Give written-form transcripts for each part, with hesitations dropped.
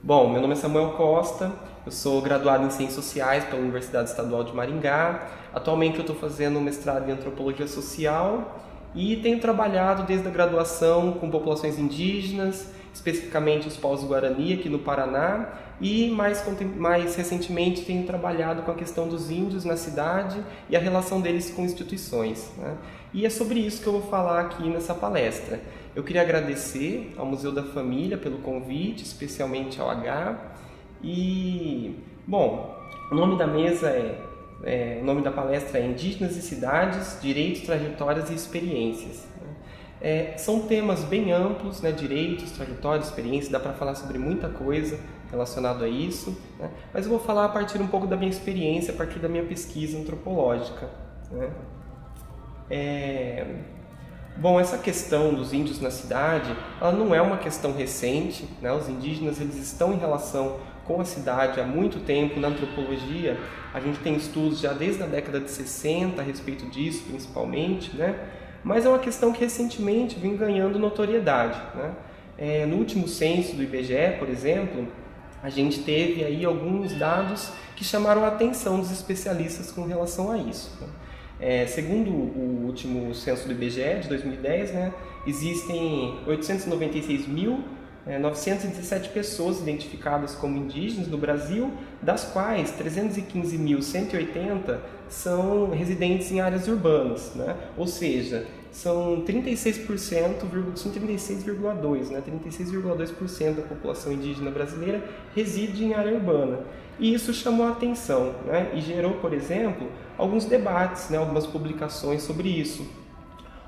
Bom, meu nome é Samuel Costa, eu sou graduado em Ciências Sociais pela Universidade Estadual de Maringá. Atualmente eu estou fazendo um mestrado em Antropologia Social e tenho trabalhado desde a graduação com populações indígenas, especificamente os povos Guarani aqui no Paraná, e mais recentemente tenho trabalhado com a questão dos índios na cidade e a relação deles com instituições, né? E é sobre isso que eu vou falar aqui nessa palestra. Eu queria agradecer ao Museu da Família pelo convite, especialmente ao H. E, bom, o nome da mesa o nome da palestra é Indígenas e Cidades, Direitos, Trajetórias e Experiências. São temas bem amplos, né? Direitos, trajetórias, experiências, dá para falar sobre muita coisa relacionado a isso, né? Mas eu vou falar a partir um pouco da minha experiência, a partir da minha pesquisa antropológica, né? Bom, essa questão dos índios na cidade, ela não é uma questão recente, né? Os indígenas eles estão em relação com a cidade há muito tempo. Na antropologia, a gente tem estudos já desde a década de 60 a respeito disso, principalmente, né? Mas é uma questão que recentemente vem ganhando notoriedade, né? No último censo do IBGE, por exemplo, a gente teve aí alguns dados que chamaram a atenção dos especialistas com relação a isso, né? Segundo o último censo do IBGE de 2010, né, existem 896.917 pessoas identificadas como indígenas no Brasil, das quais 315.180 são residentes em áreas urbanas, né? Ou seja, são 36,2%, né? 36,2% da população indígena brasileira reside em área urbana. E isso chamou a atenção, né? E gerou, por exemplo, alguns debates, né? Algumas publicações sobre isso.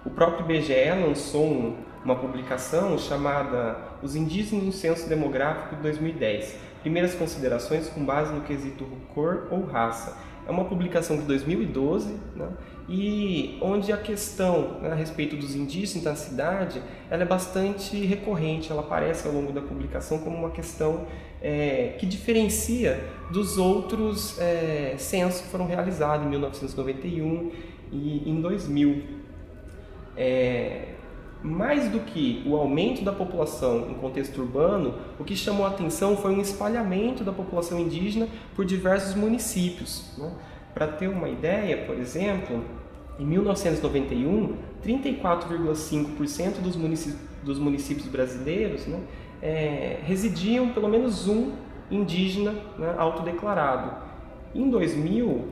O próprio IBGE lançou uma publicação chamada Os Indígenas no Censo Demográfico de 2010, Primeiras Considerações com base no quesito cor ou raça. É uma publicação de 2012, né? E onde a questão, né, a respeito dos indígenas na cidade, ela é bastante recorrente, ela aparece ao longo da publicação como uma questão que diferencia dos outros censos que foram realizados em 1991 e em 2000. Mais do que o aumento da população em contexto urbano, o que chamou a atenção foi um espalhamento da população indígena por diversos municípios, né? Para ter uma ideia, por exemplo, em 1991, 34,5% dos municípios brasileiros, né, residiam pelo menos um indígena, né, autodeclarado. Em 2000,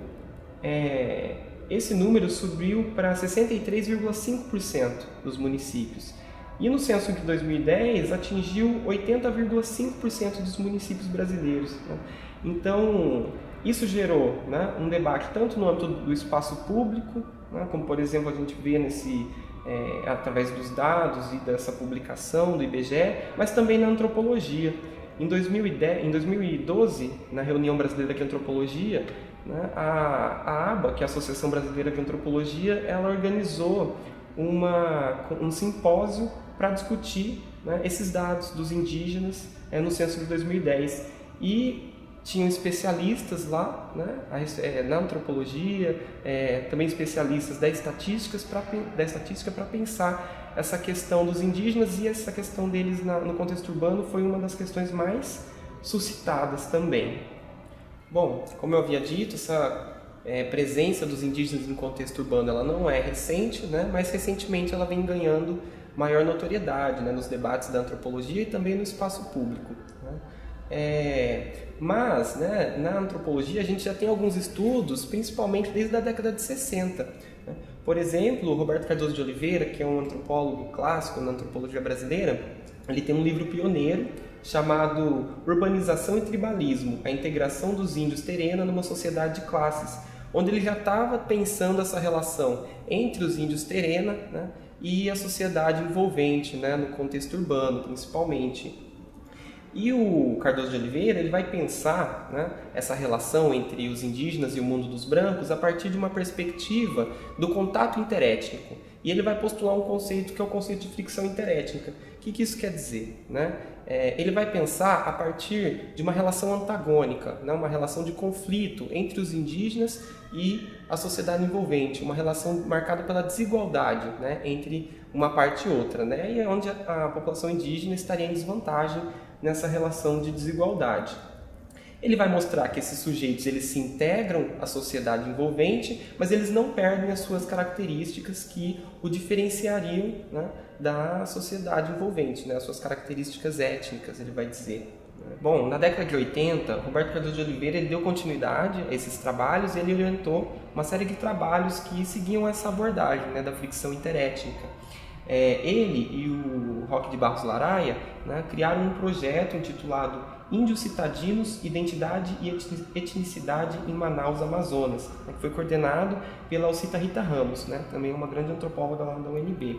esse número subiu para 63,5% dos municípios. E no censo de 2010 atingiu 80,5% dos municípios brasileiros, né? Então, isso gerou, né, um debate tanto no âmbito do espaço público, né, como por exemplo a gente vê através dos dados e dessa publicação do IBGE, mas também na antropologia. Em 2012, na reunião brasileira de antropologia, né, a ABA, que é a Associação Brasileira de Antropologia, ela organizou um simpósio para discutir, né, esses dados dos indígenas no censo de 2010. E tinham especialistas lá, né, na antropologia, também especialistas da estatística para pensar essa questão dos indígenas, e essa questão deles no contexto urbano foi uma das questões mais suscitadas também. Bom, como eu havia dito, essa presença dos indígenas no contexto urbano ela não é recente, né, mas recentemente ela vem ganhando maior notoriedade, né, nos debates da antropologia e também no espaço público, né? Mas, né, na antropologia a gente já tem alguns estudos, principalmente desde a década de 60. Né? Por exemplo, o Roberto Cardoso de Oliveira, que é um antropólogo clássico na antropologia brasileira, ele tem um livro pioneiro chamado Urbanização e Tribalismo, a integração dos índios terena numa sociedade de classes, onde ele já estava pensando essa relação entre os índios terena, né, e a sociedade envolvente, né, no contexto urbano, principalmente. E o Cardoso de Oliveira ele vai pensar, né, essa relação entre os indígenas e o mundo dos brancos a partir de uma perspectiva do contato interétnico. E ele vai postular um conceito que é o conceito de fricção interétnica. O que isso quer dizer, né? Ele vai pensar a partir de uma relação antagônica, né, uma relação de conflito entre os indígenas e a sociedade envolvente, uma relação marcada pela desigualdade, né, entre uma parte e outra, né, e onde a população indígena estaria em desvantagem nessa relação de desigualdade. Ele vai mostrar que esses sujeitos eles se integram à sociedade envolvente, mas eles não perdem as suas características que o diferenciariam, né, da sociedade envolvente, né, as suas características étnicas, ele vai dizer. Bom, na década de 80, Roberto Cardoso de Oliveira ele deu continuidade a esses trabalhos e ele orientou uma série de trabalhos que seguiam essa abordagem, né, da fricção interétnica. Ele e o Roque de Barros Laraia, né, criaram um projeto intitulado Índios Citadinos, Identidade e Etnicidade em Manaus, Amazonas, né, que foi coordenado pela Alcita Rita Ramos, né, também uma grande antropóloga lá da UNB.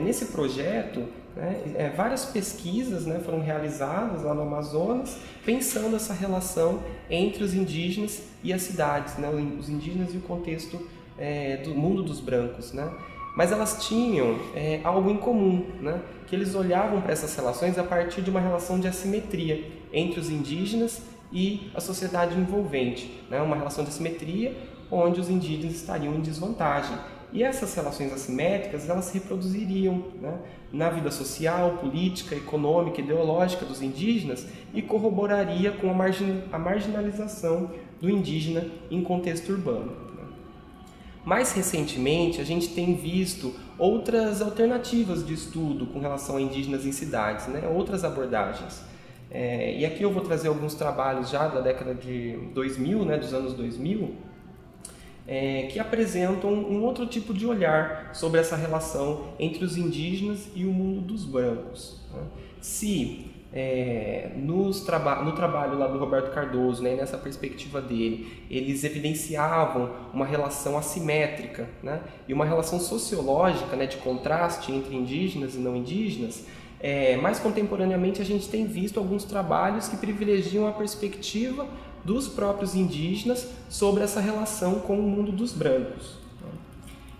Nesse projeto, né, várias pesquisas, né, foram realizadas lá no Amazonas, pensando essa relação entre os indígenas e as cidades, né, os indígenas e o contexto do mundo dos brancos, né? Mas elas tinham algo em comum, né? Que eles olhavam para essas relações a partir de uma relação de assimetria entre os indígenas e a sociedade envolvente, né? Uma relação de assimetria onde os indígenas estariam em desvantagem. E essas relações assimétricas, elas se reproduziriam, né, na vida social, política, econômica, ideológica dos indígenas e corroboraria com a marginalização do indígena em contexto urbano. Mais recentemente, a gente tem visto outras alternativas de estudo com relação a indígenas em cidades, né, outras abordagens. E aqui eu vou trazer alguns trabalhos já da década de 2000, né, dos anos 2000, que apresentam um outro tipo de olhar sobre essa relação entre os indígenas e o mundo dos brancos. Se no trabalho lá do Roberto Cardoso, né, nessa perspectiva dele, eles evidenciavam uma relação assimétrica, né, e uma relação sociológica, né, de contraste entre indígenas e não indígenas, mais contemporaneamente a gente tem visto alguns trabalhos que privilegiam a perspectiva dos próprios indígenas sobre essa relação com o mundo dos brancos.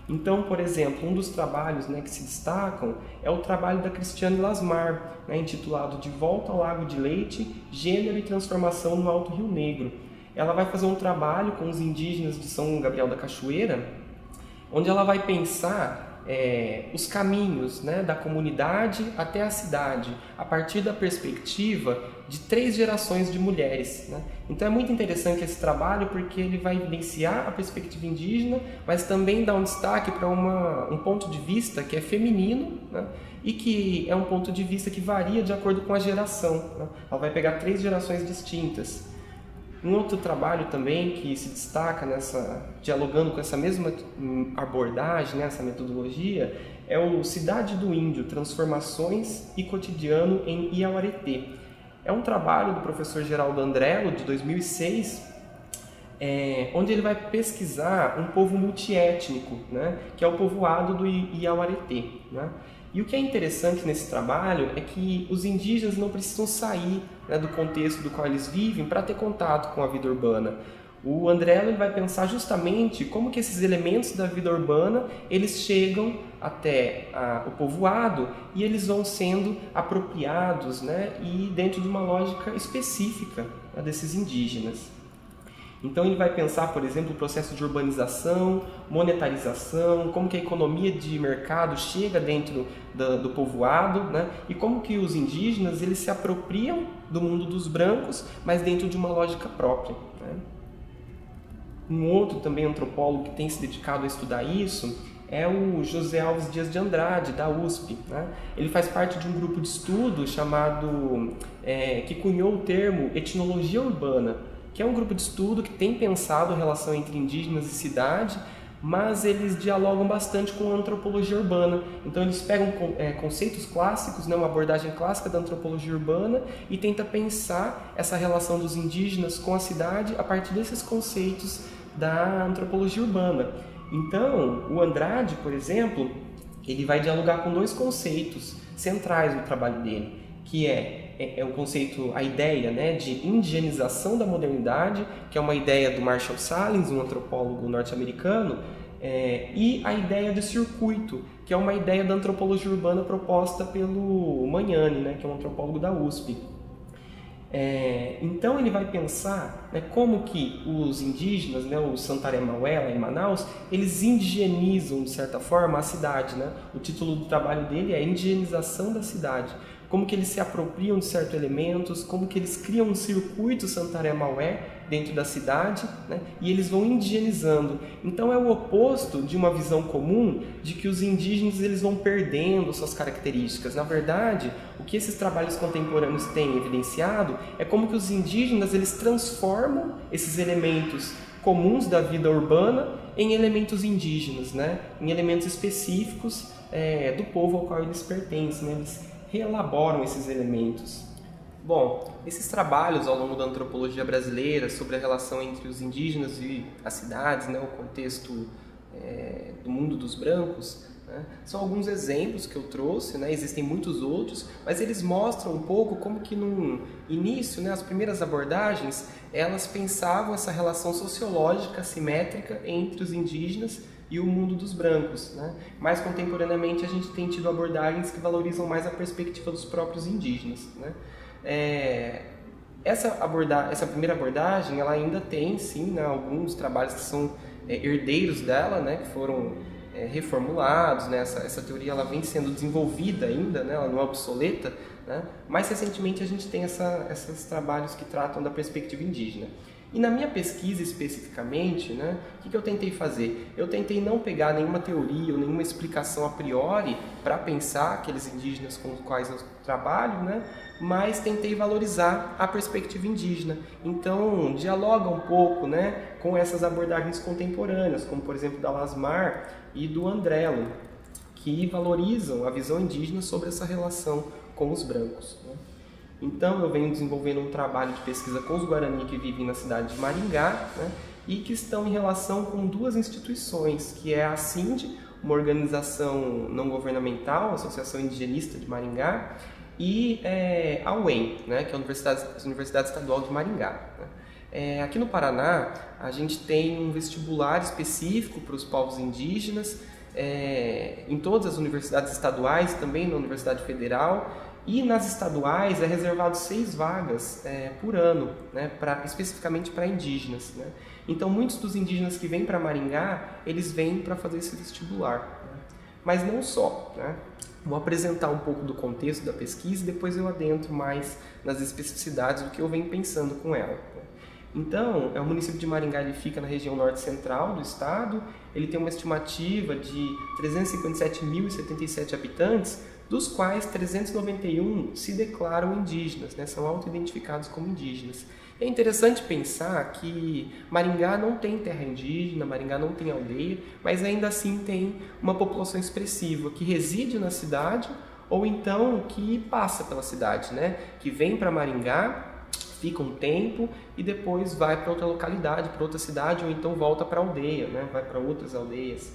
Então, por exemplo, um dos trabalhos, né, que se destacam é o trabalho da Cristiane Lasmar, né, intitulado De Volta ao Lago de Leite, Gênero e Transformação no Alto Rio Negro. Ela vai fazer um trabalho com os indígenas de São Gabriel da Cachoeira, onde ela vai pensar os caminhos, né, da comunidade até a cidade, a partir da perspectiva de 3 gerações de mulheres, né? Então é muito interessante esse trabalho porque ele vai evidenciar a perspectiva indígena, mas também dá um destaque para um ponto de vista que é feminino, né? E que é um ponto de vista que varia de acordo com a geração, né? Ela vai pegar 3 gerações distintas. Um outro trabalho também que se destaca dialogando com essa mesma abordagem, né, essa metodologia, é o Cidade do Índio, Transformações e Cotidiano em Iauaretê. É um trabalho do professor Geraldo Andrello, de 2006, onde ele vai pesquisar um povo multiétnico, né, que é o povoado do Iauaretê, né? E o que é interessante nesse trabalho é que os indígenas não precisam sair, né, do contexto do qual eles vivem para ter contato com a vida urbana. O Andrello vai pensar justamente como que esses elementos da vida urbana eles chegam até o povoado e eles vão sendo apropriados, né, e dentro de uma lógica específica, né, desses indígenas. Então ele vai pensar, por exemplo, o processo de urbanização, monetarização, como que a economia de mercado chega dentro do povoado, né? E como que os indígenas eles se apropriam do mundo dos brancos, mas dentro de uma lógica própria, né? Um outro também antropólogo que tem se dedicado a estudar isso é o José Alves Dias de Andrade, da USP, né? Ele faz parte de um grupo de estudo chamado, que cunhou o termo etnologia urbana, que é um grupo de estudo que tem pensado a relação entre indígenas e cidade, mas eles dialogam bastante com a antropologia urbana. Então eles pegam conceitos clássicos, né, uma abordagem clássica da antropologia urbana e tenta pensar essa relação dos indígenas com a cidade a partir desses conceitos da antropologia urbana. Então, o Andrade, por exemplo, ele vai dialogar com 2 conceitos centrais no trabalho dele, que é o conceito, a ideia, né, de indigenização da modernidade, que é uma ideia do Marshall Sahlins, um antropólogo norte-americano, e a ideia de circuito, que é uma ideia da antropologia urbana proposta pelo Magnani, né, que é um antropólogo da USP. Então ele vai pensar, né, como que os indígenas, né, os Santaré Maué, em Manaus, eles indigenizam, de certa forma, a cidade, né? O título do trabalho dele é Indigenização da Cidade. como que eles se apropriam de certos elementos, como que eles criam um circuito Santarém-Maué dentro da cidade, né? E eles vão indigenizando. Então é o oposto de uma visão comum de que os indígenas eles vão perdendo suas características. Na verdade, o que esses trabalhos contemporâneos têm evidenciado é como que os indígenas eles transformam esses elementos comuns da vida urbana em elementos indígenas, né? Em elementos específicos do povo ao qual eles pertencem, né? Eles reelaboram esses elementos. Bom, esses trabalhos ao longo da antropologia brasileira sobre a relação entre os indígenas e as cidades, né, o contexto do mundo dos brancos, né, são alguns exemplos que eu trouxe, né, existem muitos outros, mas eles mostram um pouco como que no início, né, as primeiras abordagens, elas pensavam essa relação sociológica simétrica entre os indígenas e o mundo dos brancos, né? Mais contemporaneamente a gente tem tido abordagens que valorizam mais a perspectiva dos próprios indígenas, né? Essa primeira abordagem, ela ainda tem, sim, né, alguns trabalhos que são herdeiros dela, né, que foram reformulados, né, essa teoria ela vem sendo desenvolvida ainda, né, ela não é obsoleta, né, mais recentemente a gente tem esses trabalhos que tratam da perspectiva indígena. E na minha pesquisa especificamente, né, o que eu tentei fazer? Eu tentei não pegar nenhuma teoria ou nenhuma explicação a priori para pensar aqueles indígenas com os quais eu trabalho, né, mas tentei valorizar a perspectiva indígena. Então, dialoga um pouco, né, com essas abordagens contemporâneas, como por exemplo da Lasmar e do Andrello, que valorizam a visão indígena sobre essa relação com os brancos, né. Então, eu venho desenvolvendo um trabalho de pesquisa com os Guarani que vivem na cidade de Maringá, né, e que estão em relação com duas instituições, que é a CIND, uma organização não governamental, a Associação Indigenista de Maringá, e a UEM, né, que é a Universidade Estadual de Maringá, né. Aqui no Paraná, a gente tem um vestibular específico para os povos indígenas, em todas as universidades estaduais, também na Universidade Federal, e nas estaduais é reservado 6 vagas por ano, né, especificamente para indígenas, né. Então, muitos dos indígenas que vêm para Maringá, eles vêm para fazer esse vestibular, né. Mas não só, né. Vou apresentar um pouco do contexto da pesquisa e depois eu adentro mais nas especificidades do que eu venho pensando com ela, né. Então, o município de Maringá ele fica na região norte-central do estado, ele tem uma estimativa de 357.077 habitantes, dos quais 391 se declaram indígenas, né? São auto-identificados como indígenas. É interessante pensar que Maringá não tem terra indígena, Maringá não tem aldeia, mas ainda assim tem uma população expressiva que reside na cidade ou então que passa pela cidade, né? Que vem para Maringá, fica um tempo e depois vai para outra localidade, para outra cidade ou então volta para a aldeia, né? Vai para outras aldeias.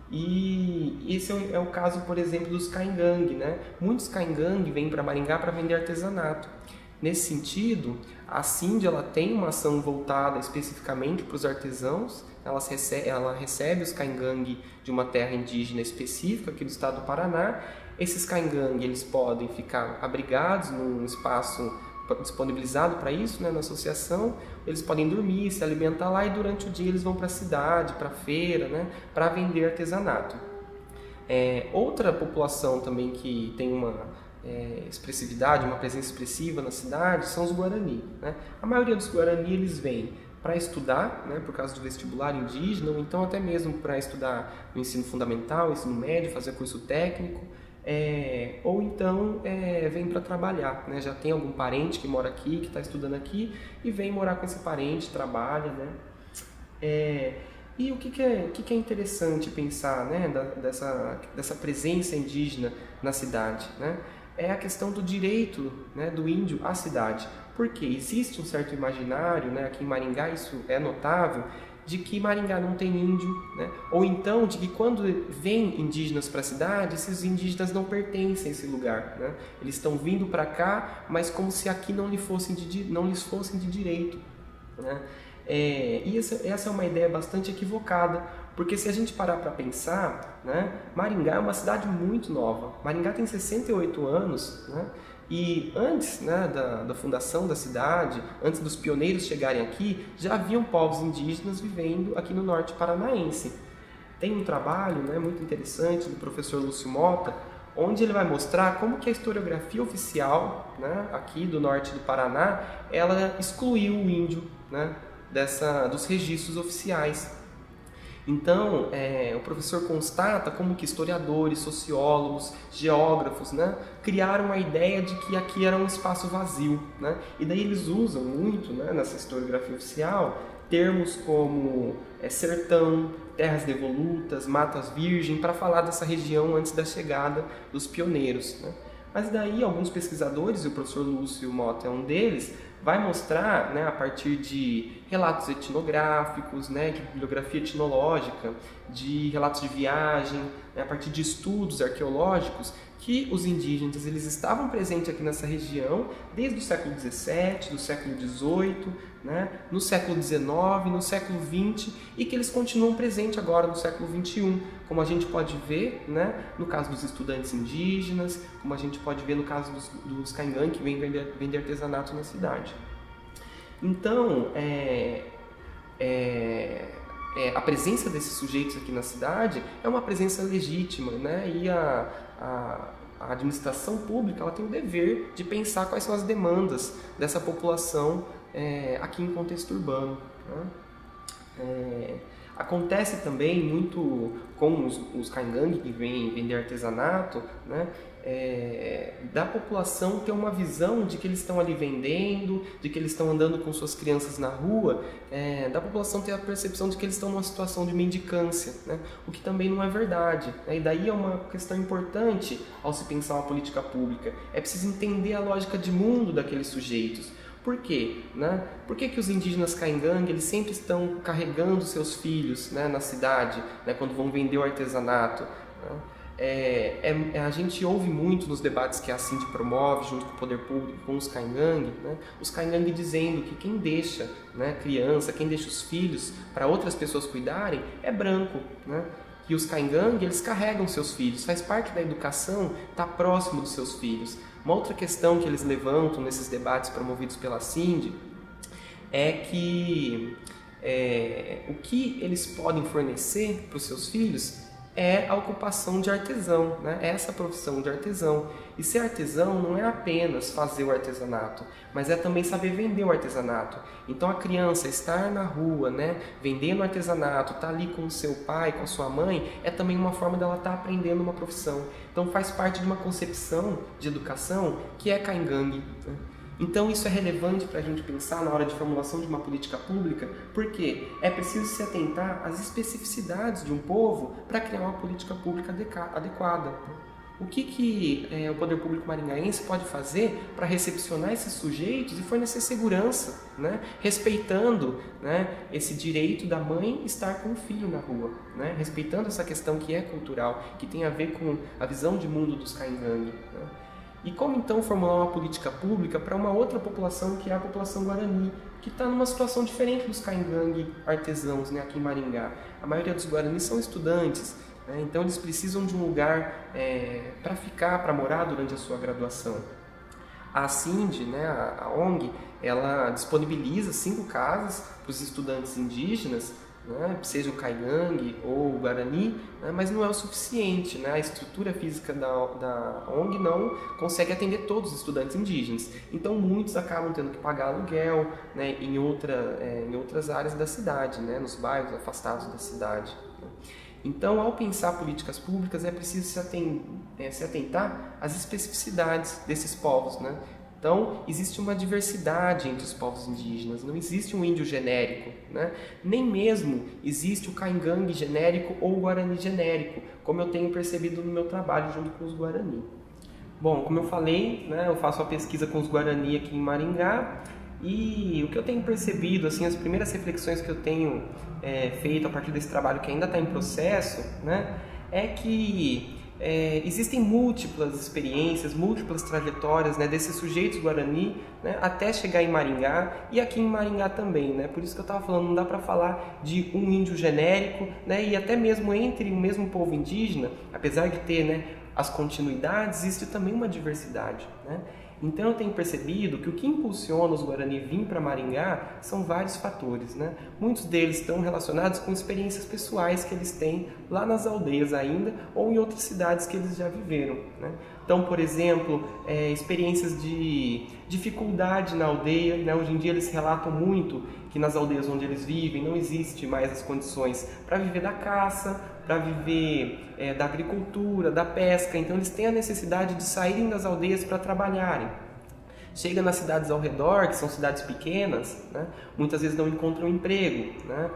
E esse é o caso, por exemplo, dos caingangue, né? Muitos caingangue vêm para Maringá para vender artesanato. Nesse sentido, a CIND ela tem uma ação voltada especificamente para os artesãos. Ela recebe os caingangue de uma terra indígena específica aqui do estado do Paraná. Esses caingangue eles podem ficar abrigados num espaço disponibilizado para isso, né, na associação. Eles podem dormir, se alimentar lá e durante o dia eles vão para a cidade, para a feira, né, para vender artesanato. Outra população também que tem uma expressividade, uma presença expressiva na cidade são os Guarani, né? A maioria dos Guarani eles vêm para estudar, né, por causa do vestibular indígena, ou então até mesmo para estudar no ensino fundamental, ensino médio, fazer curso técnico, ou então vem para trabalhar, né? Já tem algum parente que mora aqui, que está estudando aqui e vem morar com esse parente, trabalha, né? E o que é interessante pensar, né, dessa presença indígena na cidade, né? É a questão do direito, né, do índio à cidade. Porque existe um certo imaginário, né, aqui em Maringá isso é notável, de que Maringá não tem índio, né? Ou então de que quando vêm indígenas para a cidade, esses indígenas não pertencem a esse lugar, né? Eles estão vindo para cá, mas como se aqui não lhes fossem de direito, né? E essa é uma ideia bastante equivocada, porque se a gente parar para pensar, né, Maringá é uma cidade muito nova. Maringá tem 68 anos, né? E antes, né, da fundação da cidade, antes dos pioneiros chegarem aqui, já haviam povos indígenas vivendo aqui no norte paranaense. Tem um trabalho, né, muito interessante do professor Lúcio Mota, onde ele vai mostrar como que a historiografia oficial, né, aqui do norte do Paraná, ela excluiu o índio, né, dos registros oficiais. Então, o professor constata como que historiadores, sociólogos, geógrafos, né, criaram a ideia de que aqui era um espaço vazio, né? E daí eles usam muito, né, nessa historiografia oficial, termos como sertão, terras devolutas, matas virgem, para falar dessa região antes da chegada dos pioneiros, né? Mas daí alguns pesquisadores, e o professor Lúcio Mota é um deles, vai mostrar, né, a partir de relatos etnográficos, né, de bibliografia etnológica, de relatos de viagem, né, a partir de estudos arqueológicos, que os indígenas eles estavam presentes aqui nessa região desde o século XVII, do século XVIII, né, no século XIX, no século XX, e que eles continuam presentes agora no século XXI, como a gente pode ver, né, no caso dos estudantes indígenas, como a gente pode ver no caso dos Caingangue que vêm vender artesanato na cidade. Então, a presença desses sujeitos aqui na cidade é uma presença legítima, né? E a administração pública ela tem o dever de pensar quais são as demandas dessa população aqui em contexto urbano, né? Acontece também muito com os Caingangue que vêm vender artesanato, né? Da população ter uma visão de que eles estão ali vendendo, de que eles estão andando com suas crianças na rua, da população ter a percepção de que eles estão numa situação de mendicância, né? O que também não é verdade, né? E daí é uma questão importante ao se pensar uma política pública. É preciso entender a lógica de mundo daqueles sujeitos. Por quê? Né? Por que os indígenas Caingangue eles sempre estão carregando seus filhos, né, na cidade, né, quando vão vender o artesanato? Né? A gente ouve muito nos debates que a Cindy promove junto com o poder público, com os Caingangue, né, os Caingangue dizendo que quem deixa, né, criança, quem deixa os filhos para outras pessoas cuidarem é branco, né? E os Caingangue eles carregam seus filhos, faz parte da educação estar próximo dos seus filhos. Uma outra questão que eles levantam nesses debates promovidos pela Cindy é que o que eles podem fornecer para os seus filhos é a ocupação de artesão, né? Essa profissão de artesão. E ser artesão não é apenas fazer o artesanato, mas é também saber vender o artesanato. Então a criança estar na rua, né, vendendo artesanato, estar ali com o seu pai, com a sua mãe, é também uma forma dela estar aprendendo uma profissão. Então faz parte de uma concepção de educação que é Caingangue, né? Então isso é relevante para a gente pensar na hora de formulação de uma política pública, porque é preciso se atentar às especificidades de um povo para criar uma política pública adequada. O que o poder público maringaense pode fazer para recepcionar esses sujeitos e fornecer segurança, né? Respeitando, né, esse direito da mãe estar com o filho na rua, né? Respeitando essa questão que é cultural, que tem a ver com a visão de mundo dos Caingangue, né? E como então formular uma política pública para uma outra população que é a população Guarani, que está numa situação diferente dos Caingangue artesãos, né, aqui em Maringá. A maioria dos Guarani são estudantes, né, então eles precisam de um lugar para ficar, para morar durante a sua graduação. A Cindy, né, a ONG, ela disponibiliza 5 casas para os estudantes indígenas, né, seja o Caingangue ou o Guarani, né, mas não é o suficiente, né? A estrutura física da ONG não consegue atender todos os estudantes indígenas. Então muitos acabam tendo que pagar aluguel, né, em outras áreas da cidade, né, nos bairros afastados da cidade, né? Então, ao pensar políticas públicas, é preciso se atentar às especificidades desses povos, né? Então, existe uma diversidade entre os povos indígenas, não existe um índio genérico, né? Nem mesmo existe o Caingangue genérico ou o Guarani genérico, como eu tenho percebido no meu trabalho junto com os Guarani. Bom, como eu falei, né, eu faço a pesquisa com os Guarani aqui em Maringá, e o que eu tenho percebido, assim, as primeiras reflexões que eu tenho feito a partir desse trabalho que ainda está em processo, né, é que existem múltiplas experiências, múltiplas trajetórias, né, desses sujeitos Guarani, né, até chegar em Maringá e aqui em Maringá também, né? Por isso que eu estava falando, não dá para falar de um índio genérico, né, e até mesmo entre o mesmo povo indígena, apesar de ter, né, as continuidades, existe também uma diversidade, né? Então eu tenho percebido que o que impulsiona os Guarani vir para Maringá são vários fatores, né? Muitos deles estão relacionados com experiências pessoais que eles têm lá nas aldeias ainda ou em outras cidades que eles já viveram, né? Então, por exemplo, experiências de dificuldade na aldeia, né? Hoje em dia eles relatam muito que nas aldeias onde eles vivem não existe mais as condições para viver da caça, para viver da agricultura, da pesca. Então eles têm a necessidade de saírem das aldeias para trabalharem. Chega nas cidades ao redor, que são cidades pequenas, né? Muitas vezes não encontram emprego, né?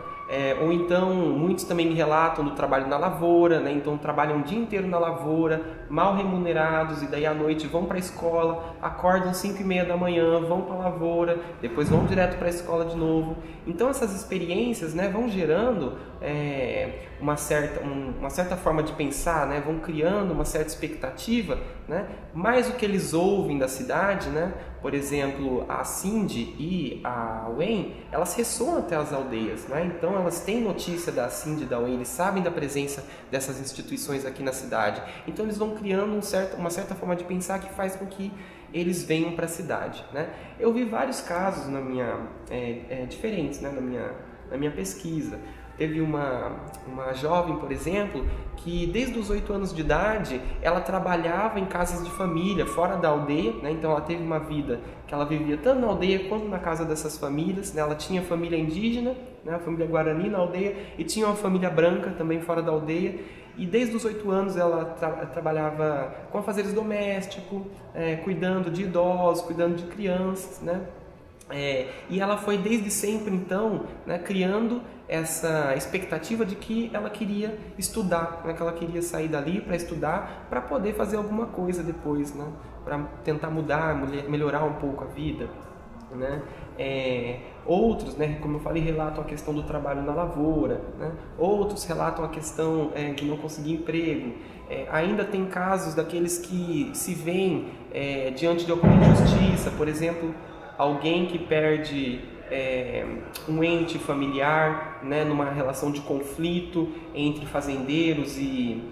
Ou então, muitos também me relatam do trabalho na lavoura, né? Então trabalham o dia inteiro na lavoura, mal remunerados, e daí à noite vão para a escola, acordam 5h30 da manhã, vão para a lavoura, depois vão direto para a escola de novo. Então essas experiências, né, vão gerando uma certa forma de pensar, né? Vão criando uma certa expectativa, né? Mais o que eles ouvem da cidade, né? Por exemplo, a Cindy e a Wen, elas ressoam até as aldeias, né? Então elas têm notícia da Cindy e da Wen, eles sabem da presença dessas instituições aqui na cidade. Então eles vão criando uma certa forma de pensar que faz com que eles venham para a cidade, né? Eu vi vários casos diferentes, né? na minha pesquisa. Teve uma jovem, por exemplo, que desde os 8 anos de idade, ela trabalhava em casas de família, fora da aldeia, né? Então ela teve uma vida que ela vivia tanto na aldeia quanto na casa dessas famílias, né? Ela tinha família indígena, né? A família Guarani na aldeia, e tinha uma família branca também fora da aldeia. E desde os 8 anos ela trabalhava com afazeres domésticos, cuidando de idosos, cuidando de crianças, né? E ela foi desde sempre, então, né, criando essa expectativa de que ela queria estudar, né, que ela queria sair dali para estudar, para poder fazer alguma coisa depois, né, para tentar mudar, melhorar um pouco a vida, né? Outros, né, como eu falei, relatam a questão do trabalho na lavoura, né? Outros relatam a questão de não conseguir emprego. Ainda tem casos daqueles que se veem diante de alguma injustiça, por exemplo, alguém que perde um ente familiar, né, numa relação de conflito entre fazendeiros e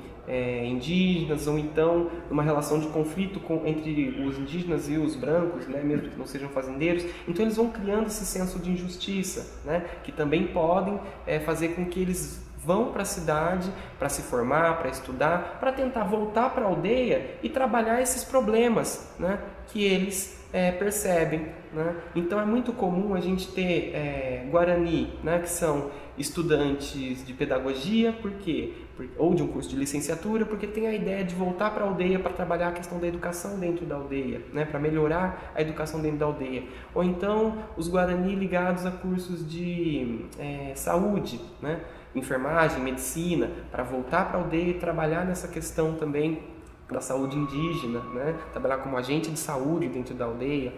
indígenas, ou então numa relação de conflito entre os indígenas e os brancos, né, mesmo que não sejam fazendeiros. Então eles vão criando esse senso de injustiça, né, que também podem fazer com que eles vão para a cidade para se formar, para estudar, para tentar voltar para a aldeia e trabalhar esses problemas, né, que eles percebem, né? Então é muito comum a gente ter Guarani, né, que são estudantes de pedagogia, por quê? Ou de um curso de licenciatura, porque tem a ideia de voltar para a aldeia para trabalhar a questão da educação dentro da aldeia, né, para melhorar a educação dentro da aldeia. Ou então os Guarani ligados a cursos de saúde, né, enfermagem, medicina, para voltar para a aldeia e trabalhar nessa questão também da saúde indígena, né? Trabalhar como agente de saúde dentro da aldeia.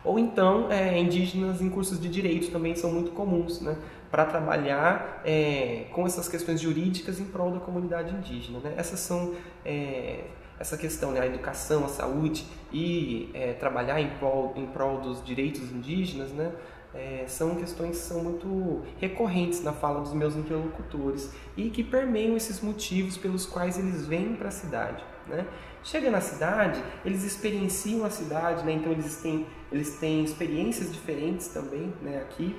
Ou então, indígenas em cursos de direito também são muito comuns, né? Para trabalhar com essas questões jurídicas em prol da comunidade indígena, né? Essas são essa questão, né? A educação, a saúde e trabalhar em prol dos direitos indígenas, né? São questões que são muito recorrentes na fala dos meus interlocutores e que permeiam esses motivos pelos quais eles vêm para a cidade, né? Chega na cidade, eles experienciam a cidade, né? Então eles têm experiências diferentes também, né, aqui.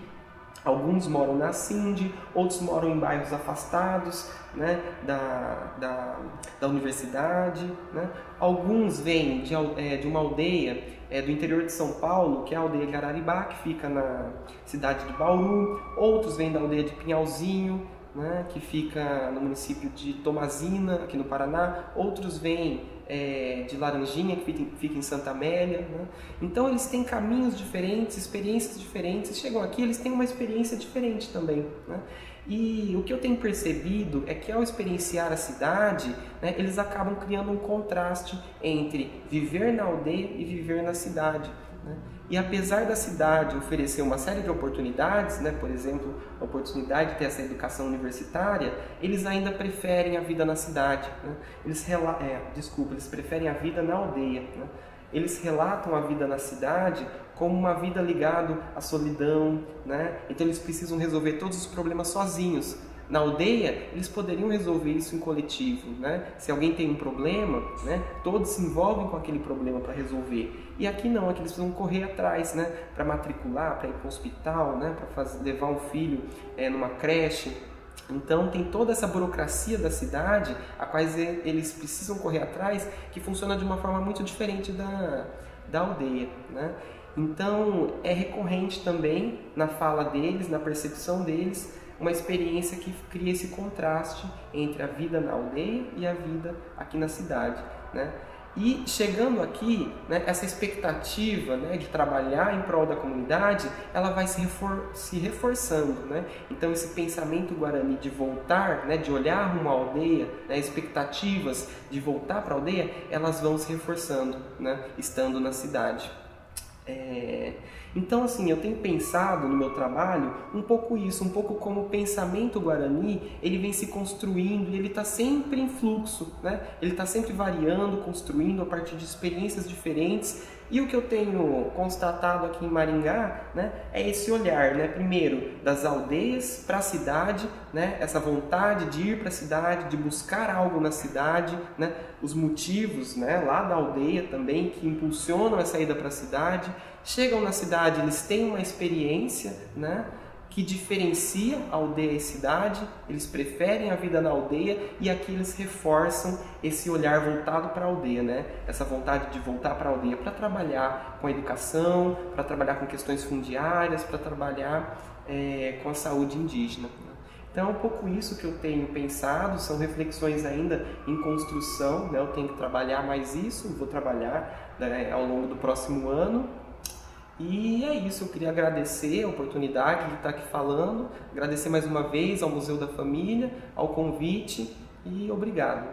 Alguns moram na Cindy, outros moram em bairros afastados, né, da universidade, né? Alguns vêm de uma aldeia do interior de São Paulo, que é a aldeia Gararibá, que fica na cidade de Bauru. Outros vêm da aldeia de Pinhalzinho, né, que fica no município de Tomazina, aqui no Paraná. Outros vêm de Laranjinha, que fica em Santa Amélia, né? Então eles têm caminhos diferentes, experiências diferentes. Chegam aqui, eles têm uma experiência diferente também, né? E o que eu tenho percebido é que ao experienciar a cidade, né, eles acabam criando um contraste entre viver na aldeia e viver na cidade, né? E apesar da cidade oferecer uma série de oportunidades, né, por exemplo, a oportunidade de ter essa educação universitária, eles ainda preferem a vida na cidade, né? Eles preferem a vida na aldeia, né? Eles relatam a vida na cidade como uma vida ligada à solidão, né? Então eles precisam resolver todos os problemas sozinhos. Na aldeia, eles poderiam resolver isso em coletivo, né? Se alguém tem um problema, né, todos se envolvem com aquele problema para resolver. E aqui não, aqui eles precisam correr atrás, né, para matricular, para ir para o hospital, né, para levar um filho numa creche. Então tem toda essa burocracia da cidade, a quais eles precisam correr atrás, que funciona de uma forma muito diferente da aldeia, né? Então é recorrente também na fala deles, na percepção deles, uma experiência que cria esse contraste entre a vida na aldeia e a vida aqui na cidade, né? E chegando aqui, né, essa expectativa, né, de trabalhar em prol da comunidade, ela vai se reforçando, né? Então esse pensamento guarani de voltar, né, de olhar uma aldeia, né, expectativas de voltar para a aldeia, elas vão se reforçando, né, estando na cidade. Então, assim, eu tenho pensado no meu trabalho um pouco isso, um pouco como o pensamento guarani, ele vem se construindo e ele está sempre em fluxo, né? Ele está sempre variando, construindo a partir de experiências diferentes. E o que eu tenho constatado aqui em Maringá, né, é esse olhar, né, primeiro das aldeias para a cidade, né, essa vontade de ir para a cidade, de buscar algo na cidade, né, os motivos, né, lá da aldeia também que impulsionam essa ida para a cidade. Chegam na cidade, eles têm uma experiência, né, que diferencia a aldeia e a cidade, eles preferem a vida na aldeia e aqui eles reforçam esse olhar voltado para a aldeia, né? Essa vontade de voltar para a aldeia para trabalhar com a educação, para trabalhar com questões fundiárias, para trabalhar com a saúde indígena. Então é um pouco isso que eu tenho pensado, são reflexões ainda em construção, né? Eu tenho que trabalhar mais isso, vou trabalhar, né, ao longo do próximo ano. E é isso, eu queria agradecer a oportunidade de estar aqui falando, agradecer mais uma vez ao Museu da Família, ao convite e obrigado.